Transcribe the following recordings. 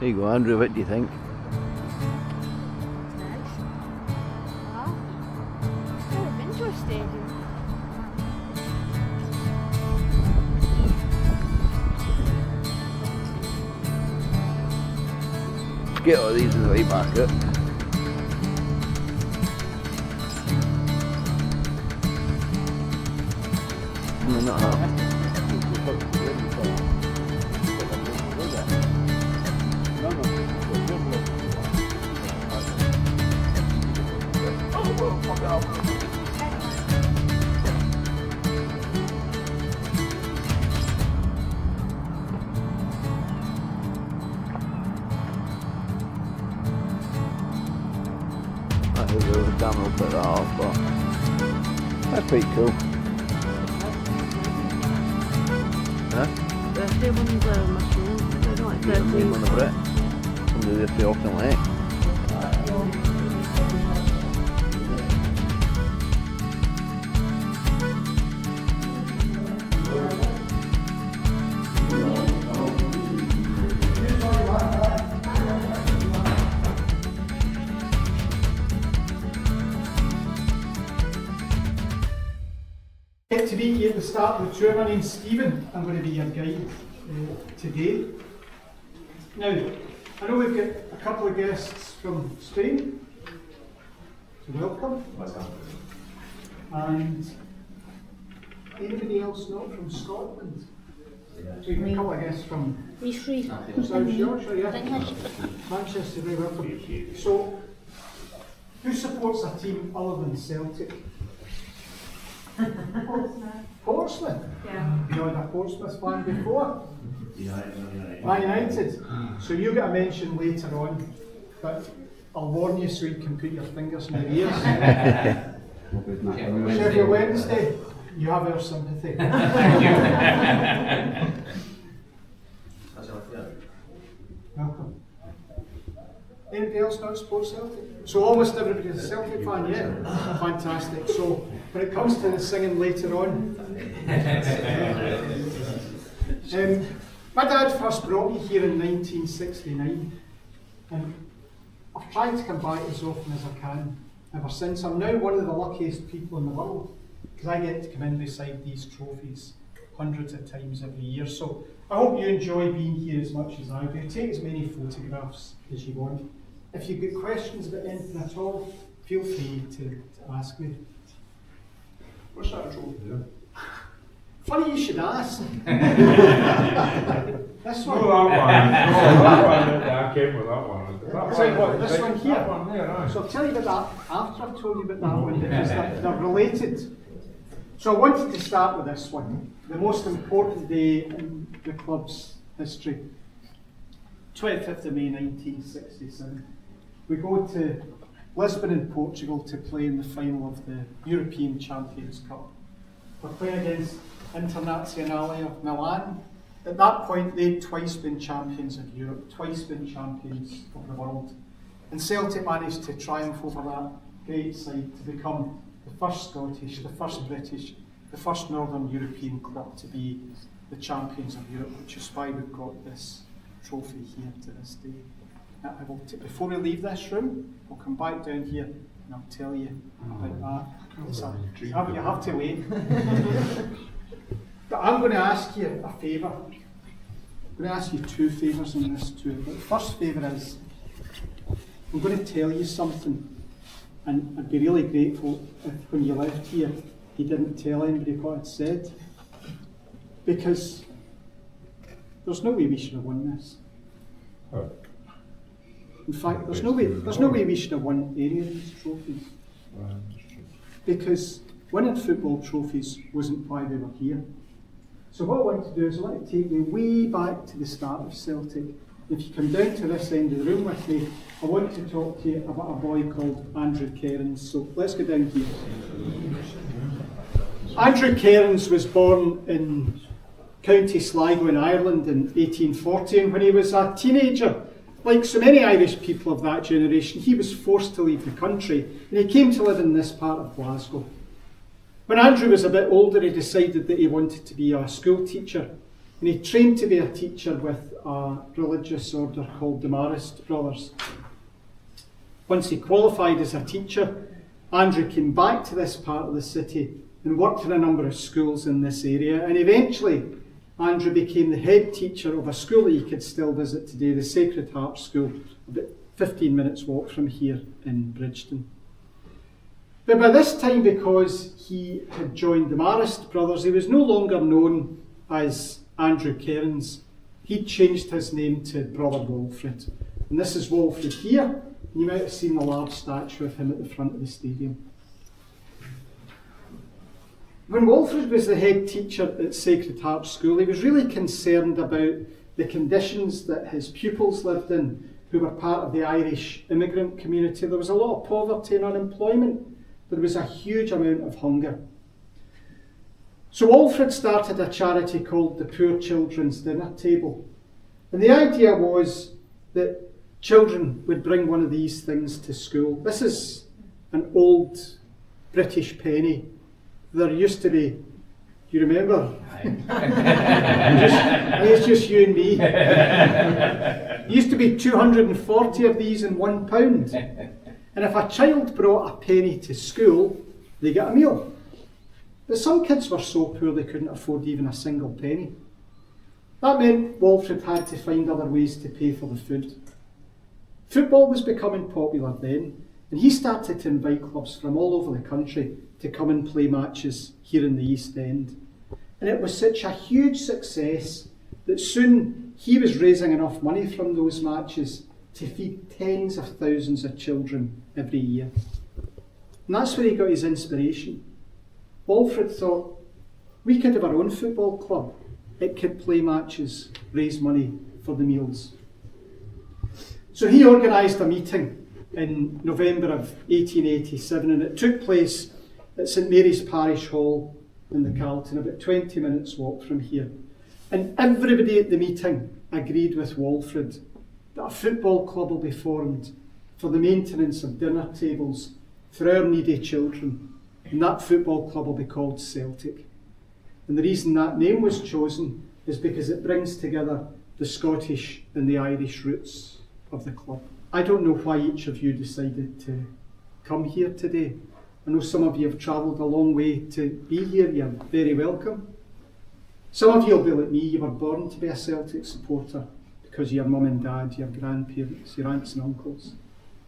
There you go, Andrew, what do you think? Interesting. Get all these as a right back up. No, not that. Dan will put that off, but that's pretty cool. Huh? Birthday ones are mushroom. They're not like birthday On the Brit. Somebody there pretty often like. To be here at the start of the tour. My name's Stephen. I'm going to be your guide today. Now, I know we've got a couple of guests from Spain, so welcome. And anybody else not from Scotland? So you've got a couple of guests from South Yorkshire, yeah? Manchester, very welcome. So, who supports a team other than Celtic? Portsmouth? Yeah. You know, a Portsmouth fan before? United. So you get a mention later on, but I'll warn you so you can put your fingers in your ears. Sheffield Wednesday, you have our sympathy. Welcome. Anybody else not sports Celtic? So almost everybody's a Celtic fan, yeah? Fantastic. So when it comes to the singing later on, my dad first brought me here in 1969, and I've tried to come back as often as I can ever since. I'm now one of the luckiest people in the world, because I get to come in beside these trophies hundreds of times every year. So I hope you enjoy being here as much as I do. Take as many photographs as you want. If you've got questions about anything at all, feel free to ask me. What's that trophy there? Funny you should ask. This one. No, that one. I came with that one. Tell you what, this one here. That one there, aye. So I'll tell you about that after I've told you about that one, because they're related. So I wanted to start with this one, the most important day in the club's history. 25th of May 1967. We go to Lisbon in Portugal to play in the final of the European Champions Cup. We're playing against Internazionale of Milan. At that point, they'd twice been champions of Europe, twice been champions of the world. And Celtic managed to triumph over that great side to become the first Scottish, the first British, the first Northern European club to be the champions of Europe, which is why we've got this trophy here to this day. Now, before we leave this room, we'll come back down here and I'll tell you about that. You have to wait. But I'm going to ask you a favour. I'm going to ask you two favours in this tour. But the first favour is, I'm going to tell you something, and I'd be really grateful if when you left here you didn't tell anybody what I'd said, because there's no way we should have won this. Oh. In fact, there's no way we should have won any of these trophies, because winning football trophies wasn't why we were here. So what I want to do is I want to take you way back to the start of Celtic. If you come down to this end of the room with me, I want to talk to you about a boy called Andrew Cairns. So let's go down here. Andrew Cairns was born in County Sligo in Ireland in 1840, and when he was a teenager, like so many Irish people of that generation, he was forced to leave the country, and he came to live in this part of Glasgow. When Andrew was a bit older, he decided that he wanted to be a school teacher, and he trained to be a teacher with a religious order called the Marist Brothers. Once he qualified as a teacher, Andrew came back to this part of the city and worked in a number of schools in this area, and eventually Andrew became the head teacher of a school that you could still visit today, the Sacred Heart School, about 15 minutes walk from here in Bridgeton. But by this time, because he had joined the Marist Brothers, he was no longer known as Andrew Cairns. He'd changed his name to Brother Walfrid. And this is Walfrid here. You might have seen the large statue of him at the front of the stadium. When Walfrid was the head teacher at Sacred Heart School, he was really concerned about the conditions that his pupils lived in, who were part of the Irish immigrant community. There was a lot of poverty and unemployment. There was a huge amount of hunger. So Walfrid started a charity called the Poor Children's Dinner Table. And the idea was that children would bring one of these things to school. This is an old British penny. There used to be, do you remember? It's just you and me. There used to be 240 of these in £1. And if a child brought a penny to school, they got a meal. But some kids were so poor they couldn't afford even a single penny. That meant Walfrid had to find other ways to pay for the food. Football was becoming popular then, and he started to invite clubs from all over the country to come and play matches here in the East End. And it was such a huge success that soon he was raising enough money from those matches to feed tens of thousands of children every year. And that's where he got his inspiration. Walfrid thought, we could have our own football club. It could play matches, raise money for the meals. So he organised a meeting in November of 1887, and it took place at St Mary's Parish Hall in the Carlton, about 20 minutes walk from here. And everybody at the meeting agreed with Walfrid that a football club will be formed for the maintenance of dinner tables for our needy children. And that football club will be called Celtic. And the reason that name was chosen is because it brings together the Scottish and the Irish roots of the club. I don't know why each of you decided to come here today. I know some of you have travelled a long way to be here. You're very welcome. Some of you will be like me. You were born to be a Celtic supporter because of your mum and dad, your grandparents, your aunts and uncles.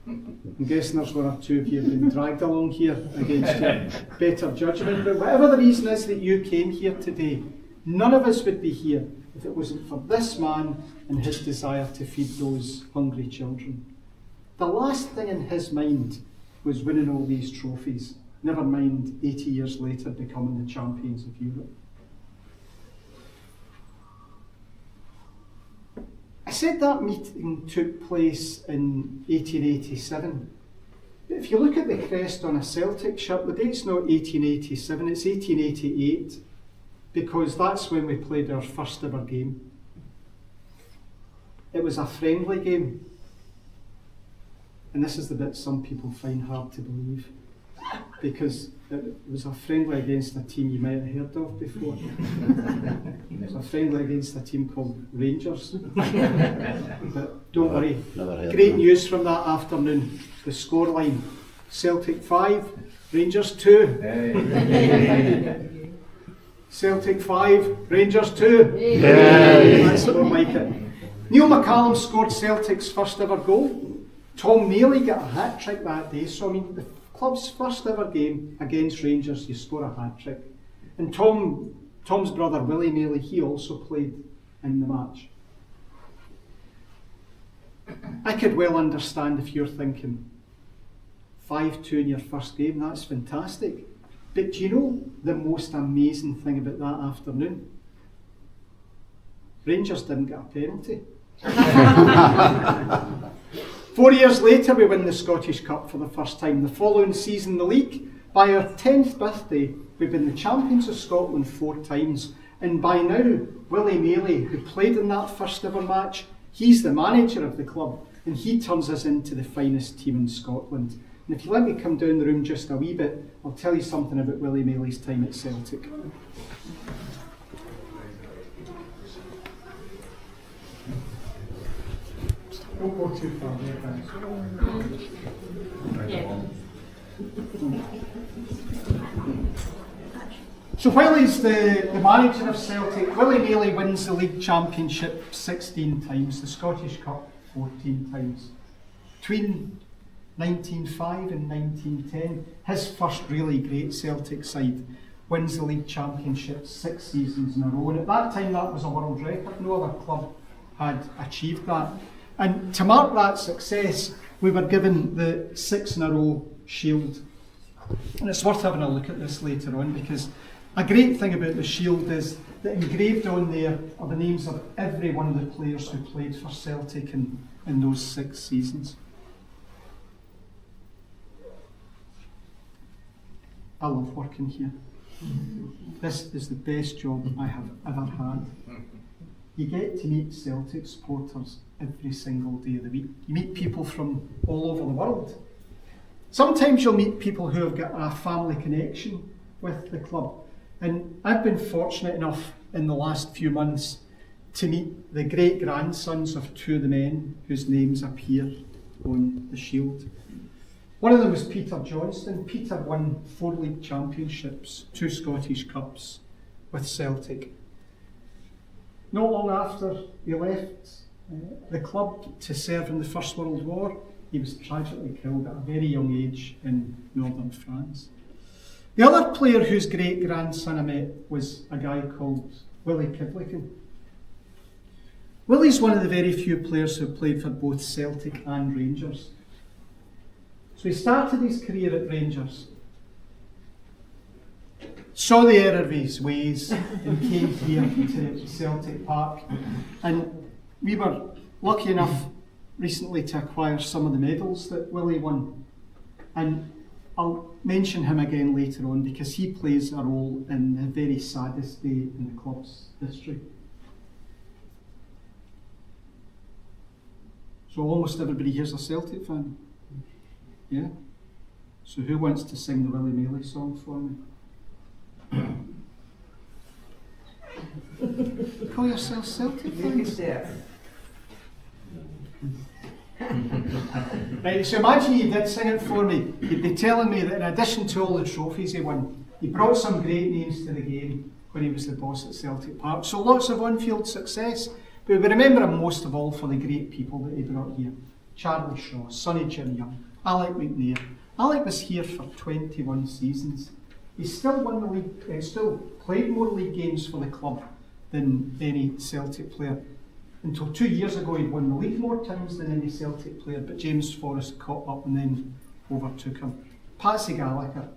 I'm guessing there's one or two of you have been dragged along here against your better judgment. But whatever the reason is that you came here today, none of us would be here if it wasn't for this man and his desire to feed those hungry children. The last thing in his mind was winning all these trophies, never mind 80 years later becoming the champions of Europe. I said that meeting took place in 1887, but if you look at the crest on a Celtic shirt, the date's not 1887, it's 1888, because that's when we played our first ever game. It was a friendly game, and this is the bit some people find hard to believe, because it was a friendly against a team you might have heard of before. It was a friendly against a team called Rangers. But don't worry, great news from that afternoon. The scoreline, Celtic 5, Rangers 2. Celtic 5, Rangers 2. That's more like it. Neil McCallum scored Celtic's first ever goal. Tom Neely got a hat-trick that day, so I mean, the club's first ever game against Rangers, you score a hat-trick. And Tom's brother Willie Mealy, he also played in the match. I could well understand if you're thinking 5-2 in your first game, that's fantastic. But do you know the most amazing thing about that afternoon? Rangers didn't get a penalty. 4 years later, we win the Scottish Cup for the first time. The following season, the league. By our 10th birthday, we've been the champions of Scotland 4 times. And by now, Willie Mealy, who played in that first ever match, he's the manager of the club, and he turns us into the finest team in Scotland. And if you let me come down the room just a wee bit, I'll tell you something about Willie Mealy's time at Celtic. Don't go too far there, guys. Yeah. So while he's the manager of Celtic, Willie Maley wins the league championship 16 times, the Scottish Cup 14 times. Between 1905 and 1910, his first really great Celtic side wins the league championship 6 seasons in a row. And at that time that was a world record, no other club had achieved that. And to mark that success, we were given the 6 in a row shield. And it's worth having a look at this later on, because a great thing about the shield is that engraved on there are the names of every one of the players who played for Celtic in those 6 seasons. I love working here. This is the best job I have ever had. You get to meet Celtic supporters every single day of the week. You meet people from all over the world. Sometimes you'll meet people who have got a family connection with the club. And I've been fortunate enough in the last few months to meet the great-grandsons of 2 of the men whose names appear on the shield. One of them was Peter Johnston. Peter won 4 league championships, 2 Scottish Cups with Celtic. Not long after he left the club to serve in the First World War, he was tragically killed at a very young age in northern France. The other player whose great-grandson I met was a guy called Willie Kivlican. Willie's one of the very few players who played for both Celtic and Rangers. So he started his career at Rangers, saw the error of his ways and came here to Celtic Park. And we were lucky enough recently to acquire some of the medals that Willie won. And I'll mention him again later on because he plays a role in the very saddest day in the club's history. So almost everybody here's a Celtic fan. Yeah? So who wants to sing the Willie Maley song for me? Call yourself Celtic fans? Right, so imagine you did sing it for me. You'd be telling me that in addition to all the trophies he won, he brought some great names to the game when he was the boss at Celtic Park. So lots of on-field success, but we remember him most of all for the great people that he brought here. Charlie Shaw, Sonny Jim Young, Alec McNair. Alec was here for 21 seasons. He still won the league, still played more league games for the club than any Celtic player. Until 2 years ago, he'd won the league more times than any Celtic player, but James Forrest caught up and then overtook him. Patsy Gallagher.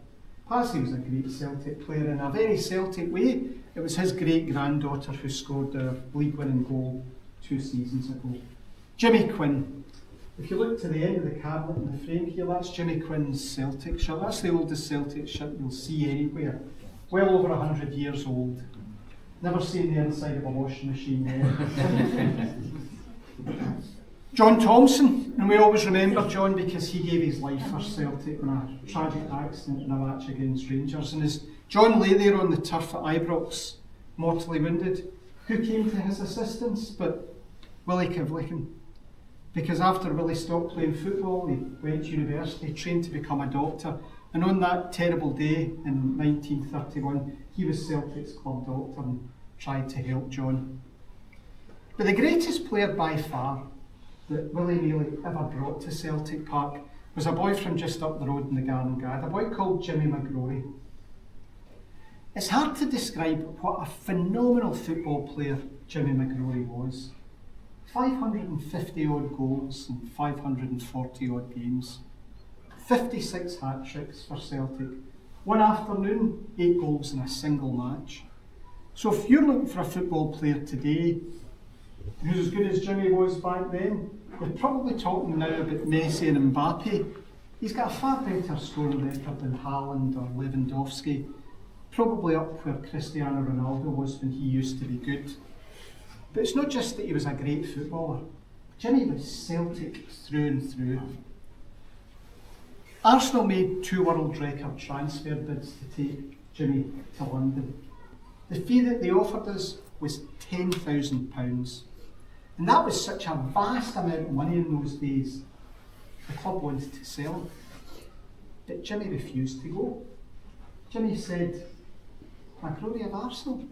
Patsy was a great Celtic player in a very Celtic way. It was his great-granddaughter who scored the league-winning goal 2 seasons ago. Jimmy Quinn. If you look to the end of the cabinet in the frame here, that's Jimmy Quinn's Celtic shirt. That's the oldest Celtic shirt you'll see anywhere. Well over 100 years old. Never seen the inside of a washing machine yet. John Thompson, and we always remember John because he gave his life for Celtic in a tragic accident in a match against Rangers. And as John lay there on the turf at Ibrox, mortally wounded, who came to his assistance but Willie Kivlican? Because after Willie stopped playing football, he went to university, trained to become a doctor, and on that terrible day in 1931, he was Celtic's club doctor and tried to help John. But the greatest player by far that Willie Maley ever brought to Celtic Park was a boy from just up the road in the Garden Gad, a boy called Jimmy McGrory. It's hard to describe what a phenomenal football player Jimmy McGrory was. 550 odd goals in 540 odd games. 56 hat-tricks for Celtic. One afternoon, 8 goals in a single match. So if you're looking for a football player today who's as good as Jimmy was back then, you're probably talking now about Messi and Mbappe. He's got a far better scoring record than Haaland or Lewandowski. Probably up where Cristiano Ronaldo was when he used to be good. But it's not just that he was a great footballer. Jimmy was Celtic through and through. Arsenal made 2 world record transfer bids to take Jimmy to London. The fee that they offered us was £10,000. And that was such a vast amount of money in those days. The club wanted to sell him. But Jimmy refused to go. Jimmy said, McGrory of Arsenal?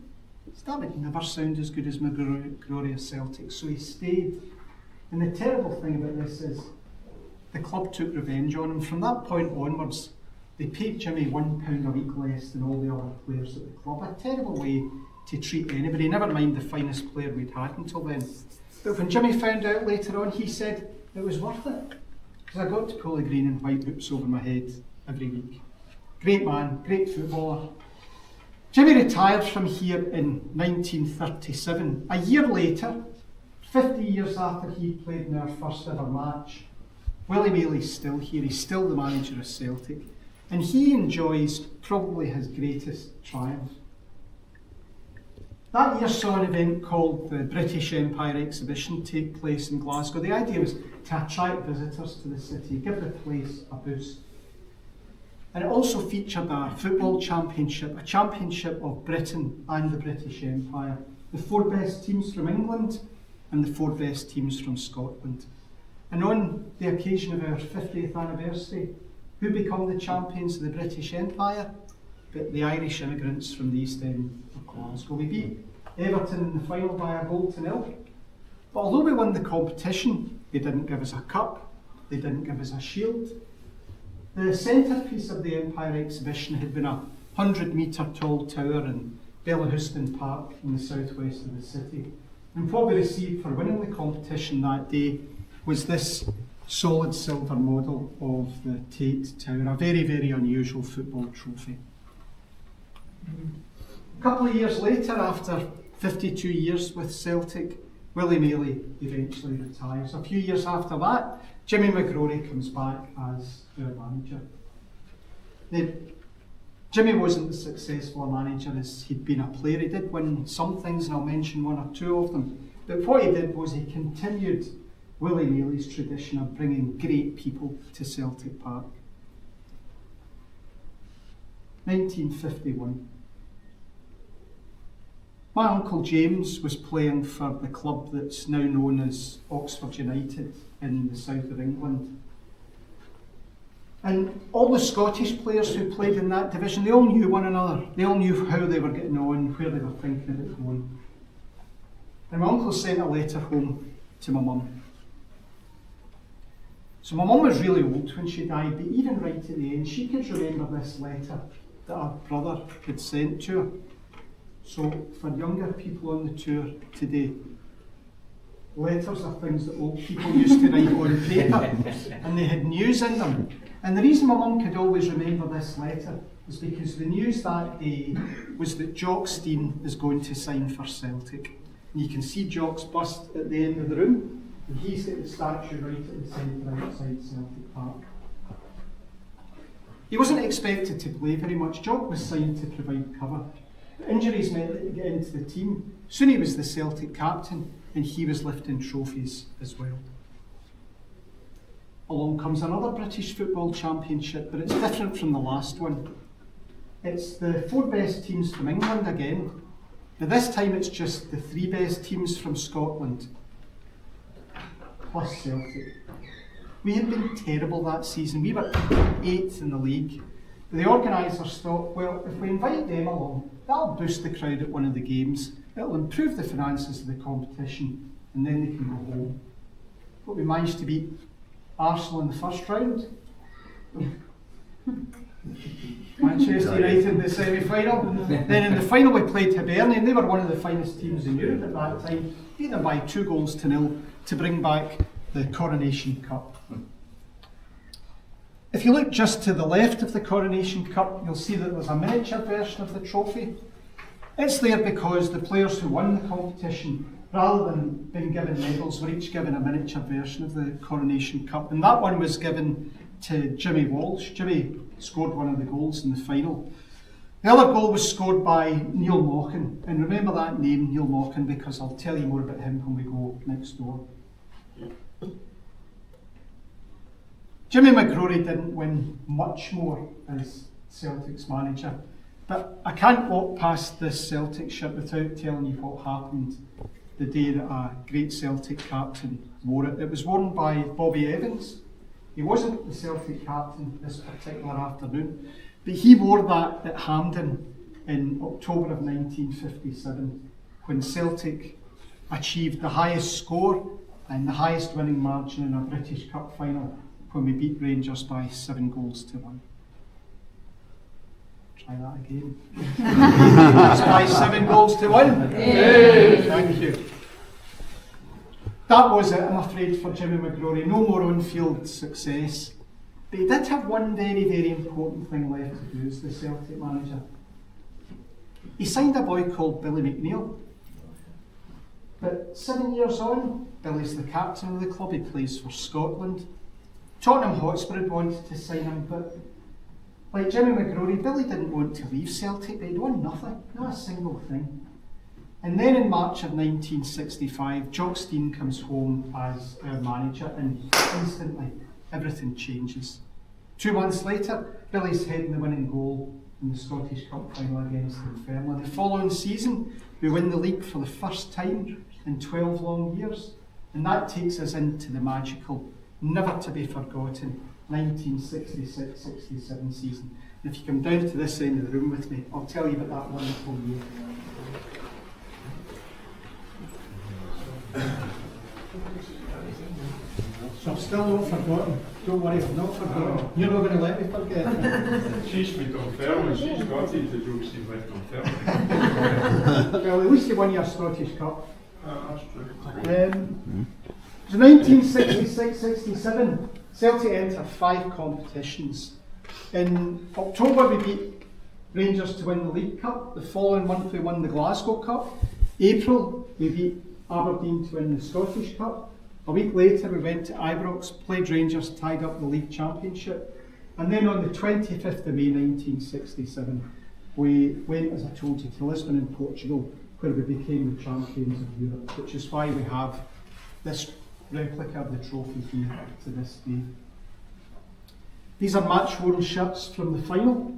That would never sound as good as McGrory of Celtic. So he stayed. And the terrible thing about this is the club took revenge on him. From that point onwards, they paid Jimmy £1 a week less than all the other players at the club. A terrible way to treat anybody, never mind the finest player we'd had until then. But when Jimmy found out later on, he said it was worth it. Because I got to pull the green and white hoops over my head every week. Great man, great footballer. Jimmy retired from here in 1937. A year later, 50 years after he played in our first ever match, Willie Maley's still here. He's still the manager of Celtic. And he enjoys probably his greatest triumph. That year saw an event called the British Empire Exhibition take place in Glasgow. The idea was to attract visitors to the city, give the place a boost. And it also featured a football championship, a championship of Britain and the British Empire. The 4 best teams from England and the 4 best teams from Scotland. And on the occasion of our 50th anniversary, who become the champions of the British Empire? But the Irish immigrants from the East End of Glasgow. We beat Everton in the final by 1-0. But although we won the competition, they didn't give us a cup, they didn't give us a shield. The centrepiece of the Empire exhibition had been a 100-metre tall tower in Celtic Park in the southwest of the city. And what we received for winning the competition that day was this solid silver model of the Tate Tower, a very, very unusual football trophy. A couple of years later, after 52 years with Celtic, Willie Maley eventually retires. A few years after that, Jimmy McGrory comes back as our manager. Now, Jimmy wasn't as successful a manager as he'd been a player. He did win some things, and I'll mention 1 or 2 of them. But what he did was he continued Willie Maley's tradition of bringing great people to Celtic Park. 1951. My uncle James was playing for the club that's now known as Oxford United in the south of England. And all the Scottish players who played in that division, they all knew one another. They all knew how they were getting on, where they were thinking about going. And my uncle sent a letter home to my mum. So my mum was really old when she died, but even right at the end, she could remember this letter that her brother had sent to her. So for younger people on the tour today, letters are things that old people used to write on paper, and they had news in them. And the reason my mum could always remember this letter was because the news that day was that Jock Stein is going to sign for Celtic. And you can see Jock's bust at the end of the room, and he's got the statue right at the centre outside Celtic Park. He wasn't expected to play very much. Jock was signed to provide cover. The injuries meant that he get into the team. Soon he was the Celtic captain, and he was lifting trophies as well. Along comes another British football championship, but it's different from the last one. It's the 4 best teams from England again, but this time it's just the 3 best teams from Scotland, plus Celtic. We had been terrible that season. We were 8th in the league. But the organisers thought, well, if we invite them along, that'll boost the crowd at one of the games, it'll improve the finances of the competition, and then they can go home. But we managed to beat Arsenal in the first round. Manchester United in the semi-final. Then in the final we played Hibernian, and they were one of the finest teams in Europe at that time. Beat them by 2-0 to bring back the Coronation Cup. If you look just to the left of the Coronation Cup, you'll see that there's a miniature version of the trophy. It's there because the players who won the competition, rather than being given medals, were each given a miniature version of the Coronation Cup. And that one was given to Jimmy Walsh. Jimmy scored one of the goals in the final. The other goal was scored by Neil Mochan. And remember that name, Neil Mochan, because I'll tell you more about him when we go next door. Jimmy McGrory didn't win much more as Celtic's manager, but I can't walk past this Celtic shirt without telling you what happened the day that a great Celtic captain wore it. It was worn by Bobby Evans. He wasn't the Celtic captain this particular afternoon, but he wore that at Hampden in October of 1957, when Celtic achieved the highest score and the highest winning margin in a British Cup final, when we beat Rangers by 7-1. Try that again. Rangers by 7-1. Thank you. That was it, I'm afraid, for Jimmy McGrory. No more on-field success. But he did have one very, very important thing left to do as the Celtic manager. He signed a boy called Billy McNeil. But 7 years on, Billy's the captain of the club. He plays for Scotland. Tottenham Hotspur had wanted to sign him, but like Jimmy McGrory, Billy didn't want to leave Celtic, but he'd won nothing, not a single thing. And then in March of 1965, Jock Stein comes home as our manager, and instantly everything changes. 2 months later, Billy's heading the winning goal in the Scottish Cup final against Dunfermline. The following season, we win the league for the first time in 12 long years, and that takes us into the magical, never to be forgotten 1966-67 season. And if you come down to this end of the room with me, I'll tell you about that wonderful year. So I've still not forgotten. Don't worry, I've not forgotten. You're not going to let me forget. She's from Dunfermline, she's got into jokes in with Dunfermline. Well, at least you won your Scottish Cup. That's true. It was 1966-67. Celtic entered 5 competitions. In October we beat Rangers to win the League Cup. The following month we won the Glasgow Cup. April we beat Aberdeen to win the Scottish Cup. A week later we went to Ibrox, played Rangers, tied up the League Championship. And then on the 25th of May 1967 we went, as I told you, to Lisbon in Portugal, where we became the champions of Europe, which is why we have this replica of the trophy here to this day. These are match-worn shirts from the final.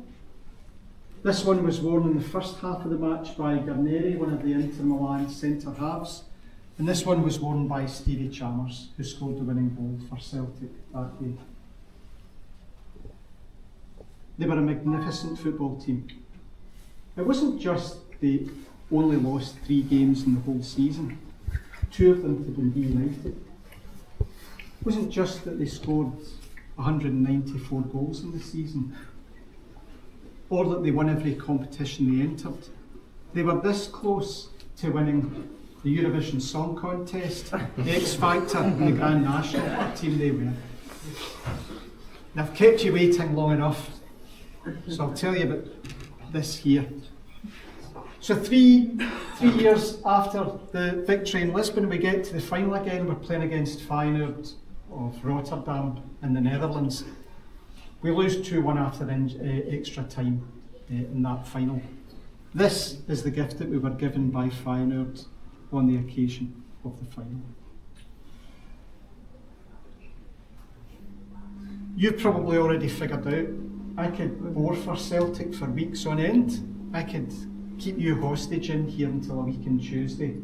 This one was worn in the first half of the match by Garneri, one of the Inter Milan centre halves, and this one was worn by Stevie Chalmers, who scored the winning goal for Celtic that day. They were a magnificent football team. It wasn't just they only lost 3 games in the whole season. 2 of them to Dundee United. It wasn't just that they scored 194 goals in the season, or that they won every competition they entered. They were this close to winning the Eurovision Song Contest, the X Factor and the Grand National. What team they were. And I've kept you waiting long enough, so I'll tell you about this here. So three years after the victory in Lisbon, we get to the final again. We're playing against Feyenoord of Rotterdam in the Netherlands. We lose 2-1 after extra time in that final. This is the gift that we were given by Feyenoord on the occasion of the final. You've probably already figured out I could bore for Celtic for weeks on end. I could keep you hostage in here until a week on Tuesday,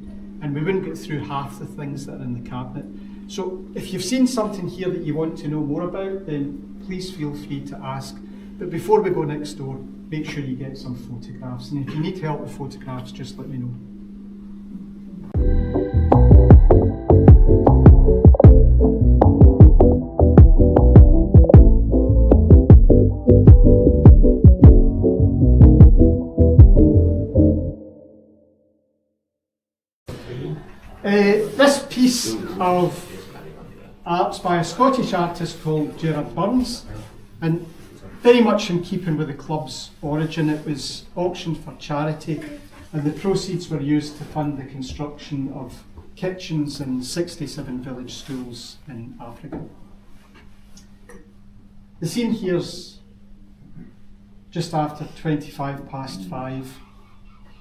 and we wouldn't get through half the things that are in the cabinet. So if you've seen something here that you want to know more about, then please feel free to ask. But before we go next door, make sure you get some photographs, and if you need help with photographs, just let me know. This piece of art's by a Scottish artist called Gerard Burns, and very much in keeping with the club's origin, it was auctioned for charity, and the proceeds were used to fund the construction of kitchens in 67 village schools in Africa. The scene here's just after 5:25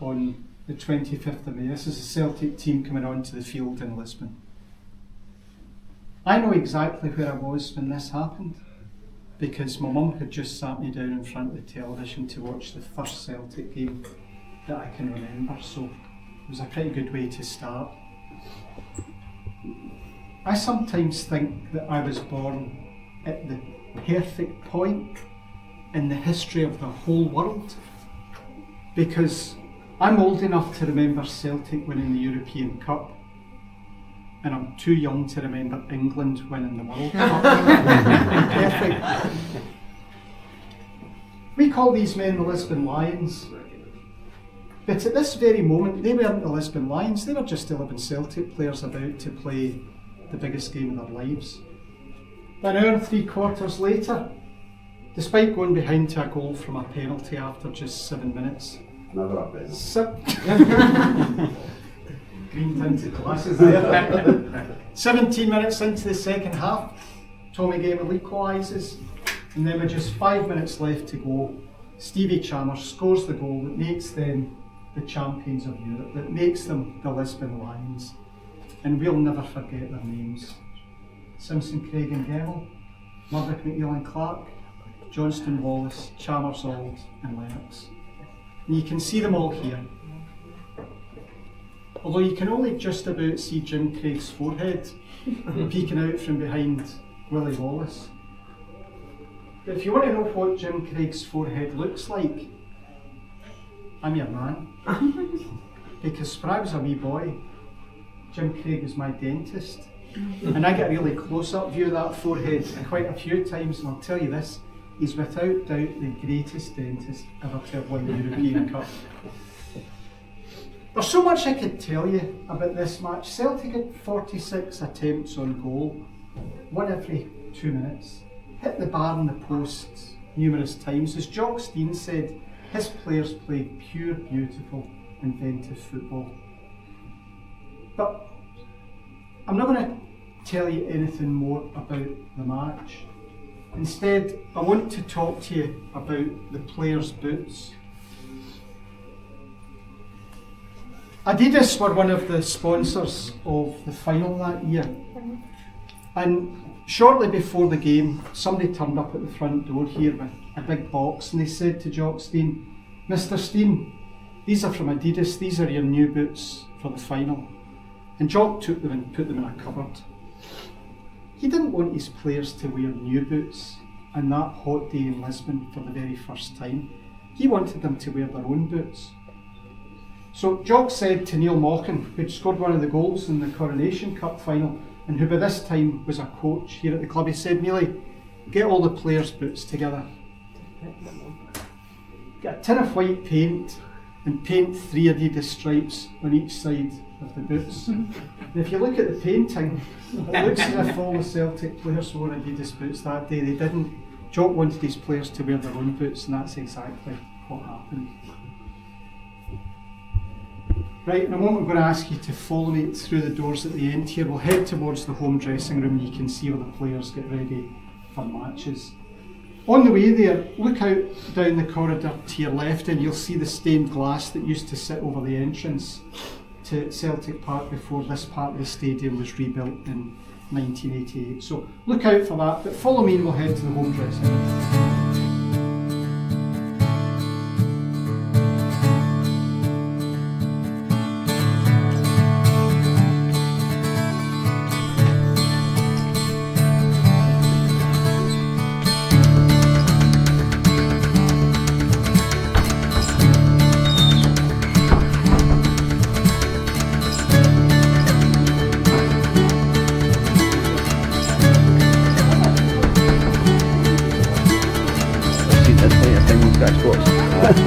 on the 25th of May. This is the Celtic team coming onto the field in Lisbon. I know exactly where I was when this happened, because my mum had just sat me down in front of the television to watch the first Celtic game that I can remember, so it was a pretty good way to start. I sometimes think that I was born at the perfect point in the history of the whole world, because I'm old enough to remember Celtic winning the European Cup, and I'm too young to remember England winning the World Cup. Perfect. We call these men the Lisbon Lions, but at this very moment they weren't the Lisbon Lions, they were just 11 Celtic players about to play the biggest game of their lives. An hour and 3/4 later, despite going behind to a goal from a penalty after just 7 minutes. Never a penalty. Green tinted glasses there. 17 minutes into the second half, Tommy Gemmell equalises, and then with just 5 minutes left to go, Stevie Chalmers scores the goal that makes them the champions of Europe, that makes them the Lisbon Lions. And we'll never forget their names. Simpson, Craig and Gemmell, Murdoch, McNeil and Clark, Johnston, Wallace, Chalmers, Auld and Lennox. And you can see them all here. Although you can only just about see Jim Craig's forehead peeking out from behind Willie Wallace. But if you want to know what Jim Craig's forehead looks like, I'm your man. Because when I was a wee boy, Jim Craig was my dentist. And I get a really close-up view of that forehead quite a few times, and I'll tell you this, he's without doubt the greatest dentist ever to have won the European Cup. There's so much I could tell you about this match. Celtic had 46 attempts on goal, one every 2 minutes, hit the bar and the post numerous times. As Jock Stein said, his players played pure, beautiful, inventive football. But I'm not going to tell you anything more about the match. Instead, I want to talk to you about the players' boots. Adidas were one of the sponsors of the final that year. And shortly before the game, somebody turned up at the front door here with a big box, and they said to Jock Stein, "Mr. Stein, these are from Adidas, these are your new boots for the final." And Jock took them and put them in a cupboard. He didn't want his players to wear new boots on that hot day in Lisbon for the very first time. He wanted them to wear their own boots. So Jock said to Neil Mochan, who'd scored one of the goals in the Coronation Cup final, and who by this time was a coach here at the club, he said, "Neely, get all the players' boots together. Get a tin of white paint and paint 3 Adidas stripes on each side of the boots." And if you look at the painting, it looks as if all the Celtic players wore Adidas boots that day. They didn't. Jock wanted his players to wear their own boots, and that's exactly what happened. Right, in a moment I'm going to ask you to follow me through the doors at the end here. We'll head towards the home dressing room. You can see where the players get ready for matches. On the way there, look out down the corridor to your left and you'll see the stained glass that used to sit over the entrance to Celtic Park before this part of the stadium was rebuilt in 1988. So look out for that, but follow me and we'll head to the home dressing room.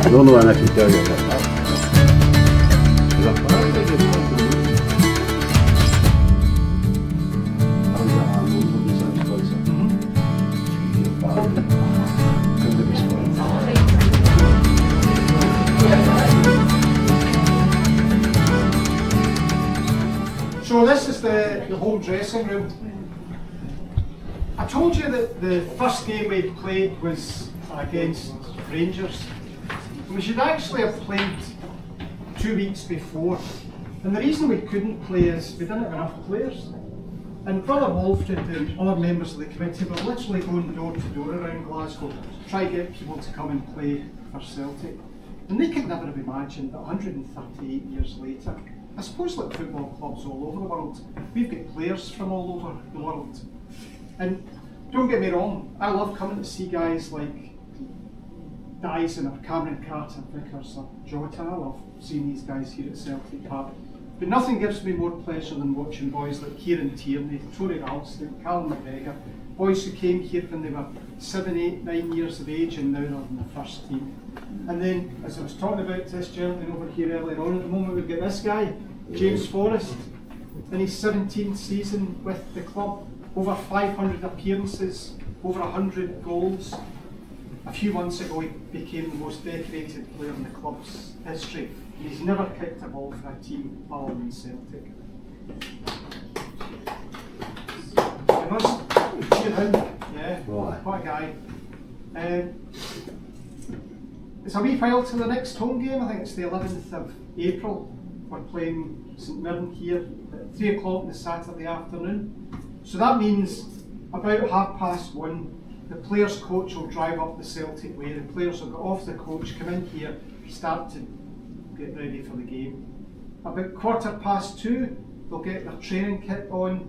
The only one I can tell you about that. So this is the home dressing room. I told you that the first game we played was against Rangers. We should actually have played 2 weeks before, and the reason we couldn't play is we didn't have enough players. And Brother Walford and other members of the committee were literally going door to door around Glasgow to try to get people to come and play for Celtic. And they could never have imagined that 138 years later I suppose like football clubs all over the world, we've got players from all over the world. And don't get me wrong, I love coming to see guys like Dyson or Cameron Carter Vickers or Jota. I love seeing these guys here at Celtic Park. But nothing gives me more pleasure than watching boys like Kieran Tierney, Tony Ralston, Callum McGregor, boys who came here when they were 7, 8, 9 years of age and now they're in the first team. And then, as I was talking about this gentleman over here earlier on, at the moment we've got this guy, James Forrest, in his 17th season with the club, over 500 appearances, over 100 goals. A few months ago he became the most decorated player in the club's history. He's never kicked a ball for a team other than Celtic. I must cheer him, yeah, what a guy. It's a wee while till the next home game. I think it's the 11th of April. We're playing St Mirren here at 3 o'clock on the Saturday afternoon. So that means about 1:30, the players' coach will drive up the Celtic way. The players will get off the coach, come in here, start to get ready for the game. About 2:15, they'll get their training kit on,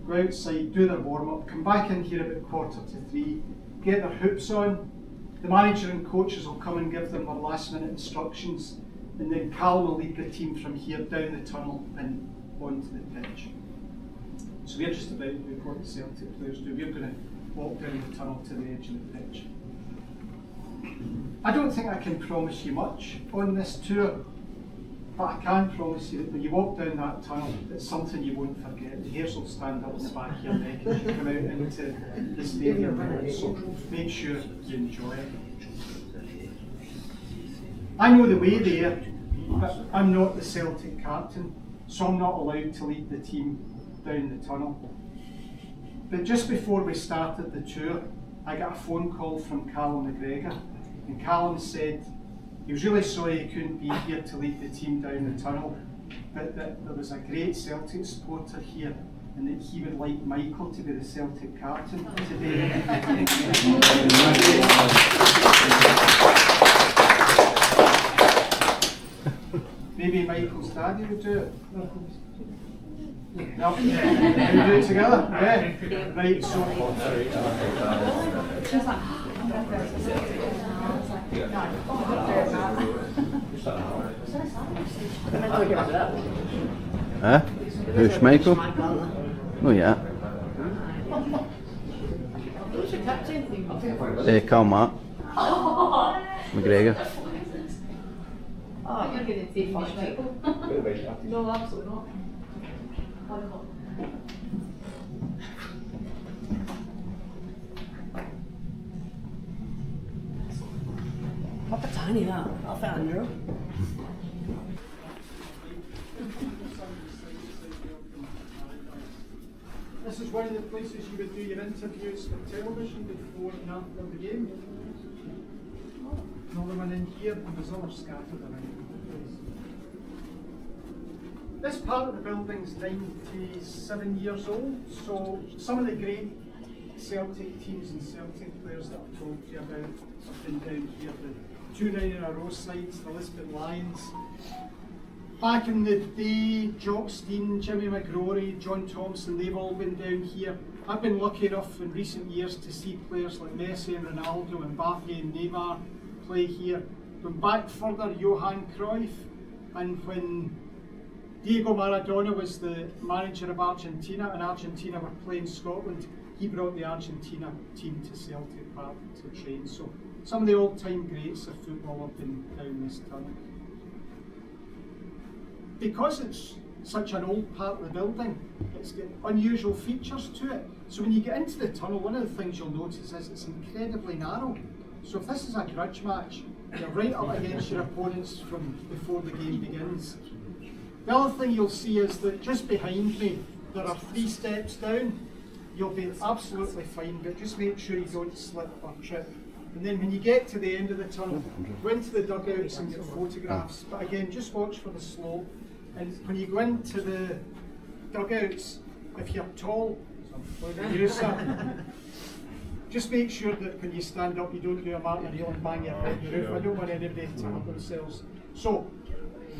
go outside, do their warm-up, come back in here about 2:45, get their hoops on. The manager and coaches will come and give them their last-minute instructions, and then Cal will lead the team from here down the tunnel and onto the pitch. So we're just about to do what the Celtic players do. We're going to walk down the tunnel to the edge of the pitch. I don't think I can promise you much on this tour, but I can promise you that when you walk down that tunnel, it's something you won't forget. The hairs will stand up in the back of your neck as you come out into the stadium, so make sure you enjoy it. I know the way there, but I'm not the Celtic captain, so I'm not allowed to lead the team down the tunnel. But just before we started the tour, I got a phone call from Callum McGregor, and Callum said he was really sorry he couldn't be here to lead the team down the tunnel, but that there was a great Celtic supporter here and that he would like Michael to be the Celtic captain today. Maybe Michael's daddy would do it. No, we'll do it together. Yeah. Right, so. Huh? Who's Michael? Oh yeah. Who's your captain? Carl Mark. McGregor. Oh, you're going to take Michael. No, absolutely not. Apa tiny that? I found you. This is one of the places you would do your interviews for television before and after the game. Another one in here, and there's others scattered around. This part of the building's 97 years old, so some of the great Celtic teams and Celtic players that I've told you about have been down here. The 2 9-in-a-row sides, the Lisbon Lions. Back in the day, Jock Stein, Jimmy McGrory, John Thompson, they've all been down here. I've been lucky enough in recent years to see players like Messi and Ronaldo and Mbappe and Neymar play here. Going back further, Johan Cruyff, and when Diego Maradona was the manager of Argentina and Argentina were playing Scotland, he brought the Argentina team to Celtic Park to train. So some of the all-time greats of football have been down this tunnel. Because it's such an old part of the building, it's got unusual features to it. So when you get into the tunnel, one of the things you'll notice is it's incredibly narrow. So if this is a grudge match, you're right up against your opponents from before the game begins. The other thing you'll see is that just behind me, there are 3 steps down. You'll be absolutely fine, but just make sure you don't slip or trip. And then when you get to the end of the tunnel, go into the dugouts and get photographs. But again, just watch for the slope. And when you go into the dugouts, if you're tall, like you, sir, just make sure that when you stand up, you don't do a Martin O'Neill and bang your head on the roof. I don't want anybody to hurt themselves. So,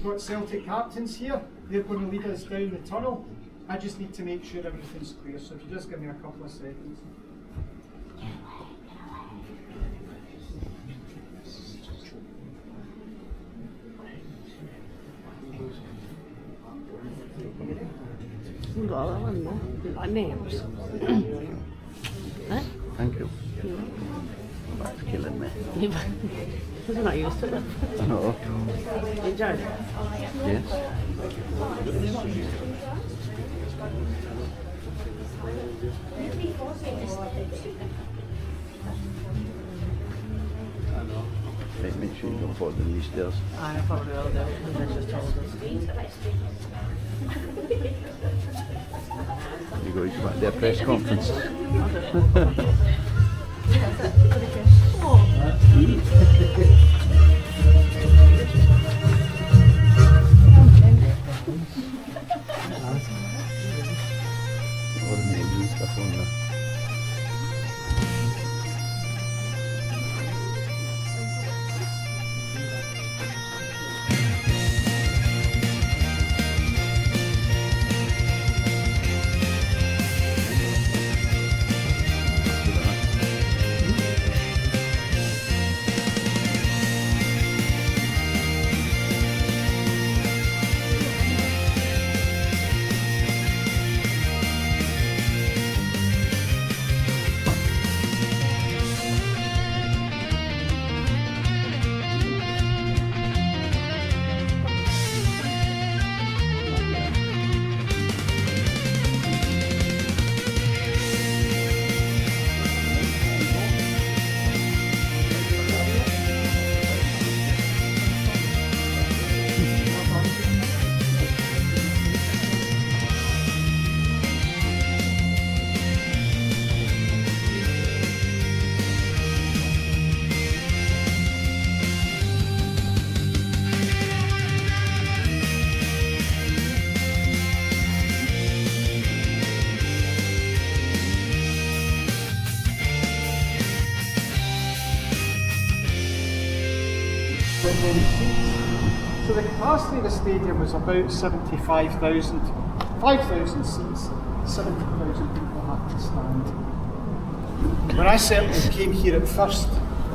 We've got Celtic captains here. They're going to lead us down the tunnel. I just need to make sure everything's clear, so if you just give me a couple of seconds. We've got that one, no? Like names. Eh? Thank you. That's killing me. We're not used to it. No. Enjoy it. Yes. Right, make sure you don't fall down these stairs. I probably will do, because they just told us. You go to their press conference. All the names and stuff on there. So the capacity of the stadium was about 75,000, 5,000 seats, 70,000 people had to stand. When I certainly came here at first,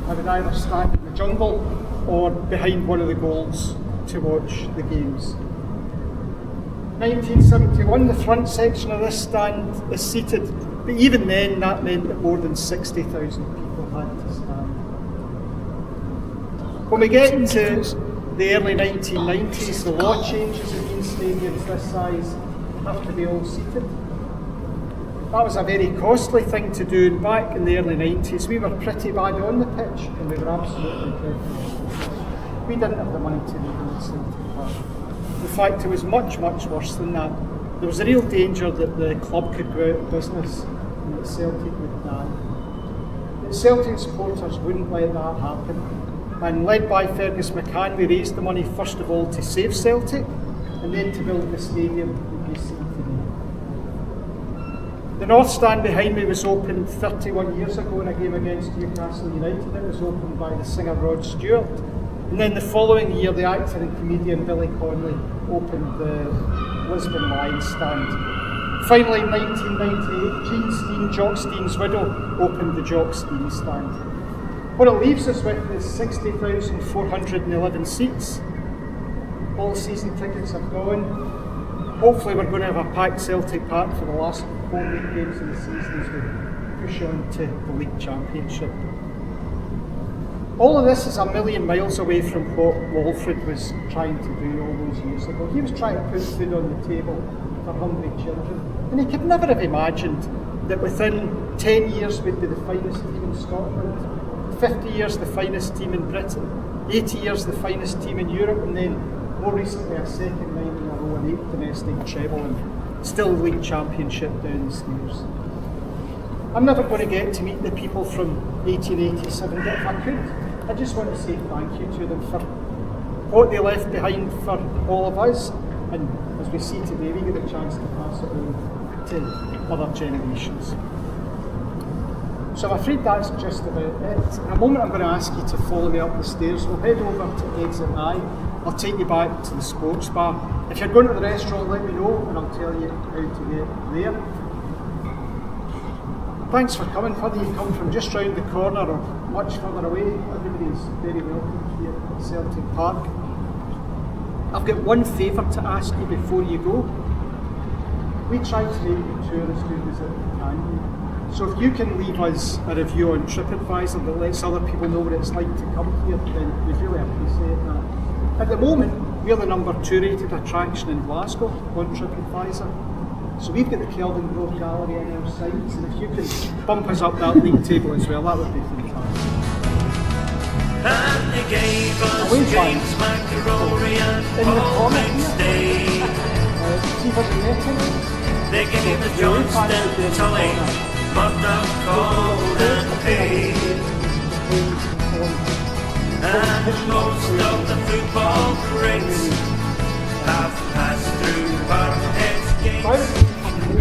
I would either stand in the jungle or behind one of the goals to watch the games. 1971, the front section of this stand is seated, but even then that meant that more than 60,000 people had to stand. When we get into the early 1990s, the law changes that means stadiums this size have to be all seated. That was a very costly thing to do, and back in the early 90s we were pretty bad on the pitch and we were absolutely dreadful. We didn't have the money to rebuild Celtic Park. In fact, it was much, much worse than that. There was a real danger that the club could go out of business and that Celtic would die. But Celtic supporters wouldn't let that happen. And led by Fergus McCann, we raised the money first of all to save Celtic and then to build the stadium that you see today. The North Stand behind me was opened 31 years ago in a game against Newcastle United. It was opened by the singer Rod Stewart. And then the following year, the actor and comedian Billy Connolly opened the Lisbon Lions Stand. Finally, in 1998, Jean Steen, Jock Steen's widow, opened the Jock Steen Stand. What it leaves us with is 60,411 seats. All season tickets have gone. Hopefully we're going to have a packed Celtic Park for the last 4 league games of the season as we push on to the League Championship. All of this is a million miles away from what Walford was trying to do all those years ago. He was trying to put food on the table for hungry children. And he could never have imagined that within 10 years we'd be the finest team in Scotland, 50 years the finest team in Britain, 80 years the finest team in Europe, and then more recently a second 9 in a row, an 8th domestic treble, and still League Championship down the stairs. I'm never going to get to meet the people from 1887, but if I could, I just want to say thank you to them for what they left behind for all of us, and as we see today, we get a chance to pass it on to other generations. So I'm afraid that's just about it. In a moment I'm going to ask you to follow me up the stairs. We'll head over to exit I, I'll take you back to the sports bar. If you're going to the restaurant, let me know and I'll tell you how to get there. Thanks for coming, whether you've come from just round the corner or much further away. Everybody's very welcome here at Celtic Park. I've got one favour to ask you before you go. We try to make the tour as good as it can be. So if you can leave us a review on TripAdvisor that lets other people know what it's like to come here, then we'd really appreciate that. At the moment, we're the number 2 rated attraction in Glasgow on TripAdvisor. So we've got the Kelvin Grove Gallery on our sites, and if you can bump us up that league table as well, that would be fantastic. And they gave us Away James fans. McRory and In the Paul comment here. Wednesday. See what's in there tonight? They gave us Johnston, Tully, Murdoch, Cold and Pay. And